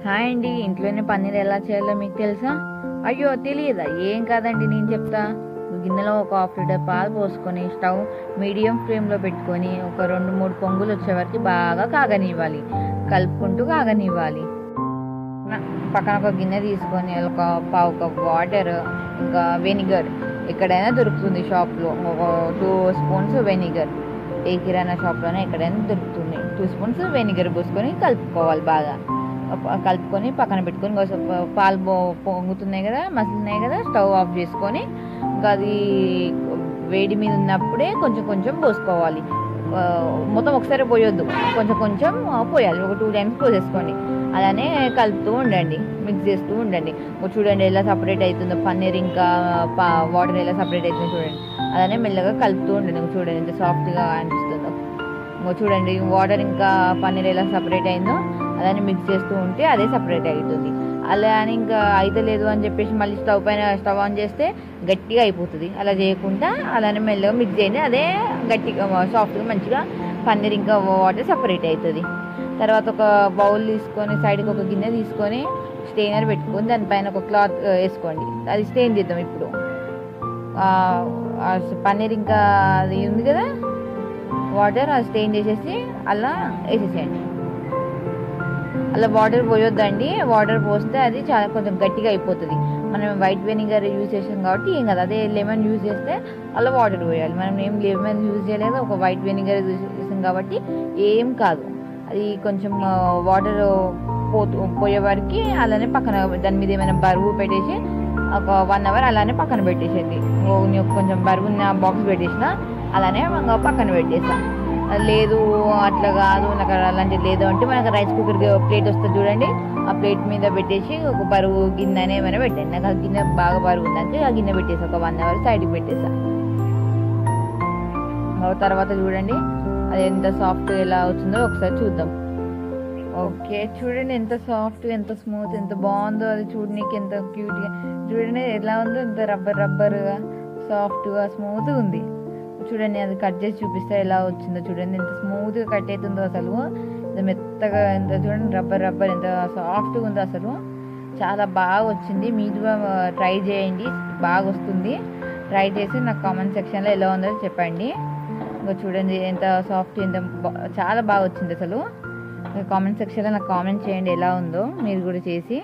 Hi అండి, ఇంట్లోనే పన్నీర్ ఎలా చేయాలో మీకు తెలుసా? అయ్యో తెలియదా? ఏం కాదండి, నేను చెప్తా. గిన్నెలో ఒక హాఫ్ లీటర్ పాలు పోసుకొని స్టవ్ మీడియం ఫ్లేమ్లో పెట్టుకొని ఒక 2-3 పొంగులు వచ్చే వరకు బాగా కాగనివ్వాలి. కలుపుకుంటూ కాగనివ్వాలి. పక్కన ఒక గిన్నె తీసుకొని ఒక పావు కప్ వాటర్, ఇంకా వెనిగర్ ఎక్కడైనా దొరుకుతుంది షాప్లో. ఒక 2 స్పూన్స్ వెనిగర్, ఏ కిరాణా షాప్లోనే ఎక్కడైనా దొరుకుతుంది. 2 స్పూన్స్ వెనిగర్ పోసుకొని కలుపుకోవాలి. బాగా కలుపుకొని పక్కన పెట్టుకొని పాలు పొంగుతున్నాయి కదా, మసులున్నాయి కదా, స్టవ్ ఆఫ్ చేసుకొని ఇంకా అది వేడి మీద ఉన్నప్పుడే కొంచెం కొంచెం పోసుకోవాలి. మొత్తం ఒకసారి పోయొద్దు, కొంచెం కొంచెం పోయాలి. ఒక 2 టైమ్స్ పోసేసుకోండి. అలానే కలుపుతూ ఉండండి, మిక్స్ చేస్తూ ఉండండి. చూడండి ఎలా సపరేట్ అవుతుందో పన్నీర్, ఇంకా వాటర్ ఎలా సపరేట్ అవుతుందో చూడండి. అలానే మెల్లగా కలుపుతూ ఉండండి. చూడండి ఎంత సాఫ్ట్గా అనిపిస్తుందో. చూడండి వాటర్ ఇంకా పన్నీర్ ఎలా సపరేట్ అయిందో. అలానే మిక్స్ చేస్తూ ఉంటే అదే సపరేట్ అవుతుంది. అలా అని ఇంకా అయితే లేదు అని చెప్పేసి మళ్ళీ స్టవ్ ఆన్ చేస్తే గట్టిగా అయిపోతుంది. అలా చేయకుండా అలానే మెల్లగా మిక్స్ చేయండి. అదే గట్టిగా సాఫ్ట్గా మంచిగా పన్నీర్ ఇంకా వాటర్ సపరేట్ అవుతుంది. తర్వాత ఒక బౌల్ తీసుకొని సైడ్కి ఒక గిన్నె తీసుకొని స్టెయినర్ పెట్టుకొని దానిపైన ఒక క్లాత్ వేసుకోండి. అది స్టెయిన్ చేద్దాం. ఇప్పుడు పన్నీర్ ఇంకా అది ఉంది కదా వాటర్, అది స్టెయిన్ చేసేసి అలా వేసేసేయండి. అలా వాటర్ పోయొద్దండి. వాటర్ పోస్తే అది చాలా కొంచెం గట్టిగా అయిపోతుంది. మనం వైట్ వెనిగర్ యూజ్ చేసాం కాబట్టి ఏం కాదు. అదే లెమన్ యూజ్ చేస్తే అలా వాటర్ పోయాలి. మనం ఏం లెమన్ యూజ్ చేయలేదు, ఒక వైట్ వెనిగర్ యూజ్ చేసాం కాబట్టి ఏం కాదు. అది కొంచెం వాటర్ పోయే వరకు అలానే పక్కన దాని మీద ఏమైనా బరువు పెట్టేసి ఒక 1 అవర్ అలానే పక్కన పెట్టేసేది. కొంచెం బరువున్న బాక్స్ పెట్టేసిన అలానే పక్కన పెట్టేసా. లేదు అట్లా కాదు, నాకు అలాంటిది లేదు అంటే మనకు రైస్ కుక్కర్ ప్లేట్ వస్తుంది చూడండి, ఆ ప్లేట్ మీద పెట్టేసి ఒక బరువు గిన్నె ఏమైనా పెట్టండి. నాకు ఆ గిన్నె బాగా బరువు ఉందంటే ఆ గిన్నె పెట్టేసా. ఒక 1 అవర్ సైడ్కి పెట్టేసా. తర్వాత చూడండి అది ఎంత సాఫ్ట్ ఎలా వచ్చిందో ఒకసారి చూద్దాం. ఓకే, చూడండి ఎంత సాఫ్ట్, ఎంత స్మూత్, ఎంత బాగుందో. అది చూడడానికి ఎంత క్యూట్గా, చూడండి ఎలా ఉందో, ఎంత రబ్బర్గా సాఫ్ట్గా స్మూత్గా ఉంది. చూడండి అది కట్ చేసి చూపిస్తే ఎలా వచ్చిందో. చూడండి ఎంత స్మూత్గా కట్ అవుతుందో, అసలు ఎంత మెత్తగా, ఎంత చూడండి రబ్బర్ ఎంత సాఫ్ట్గా ఉందో. అసలు చాలా బాగా వచ్చింది. మీరు ట్రై చేయండి, బాగా వస్తుంది. ట్రై చేసి నాకు కామెంట్ సెక్షన్లో ఎలా ఉందో చెప్పండి. ఇంకా చూడండి ఎంత సాఫ్ట్, ఎంత చాలా బాగా వచ్చింది. అసలు కామెంట్ సెక్షన్లో నాకు కామెంట్ చేయండి ఎలా ఉందో మీరు కూడా చేసి.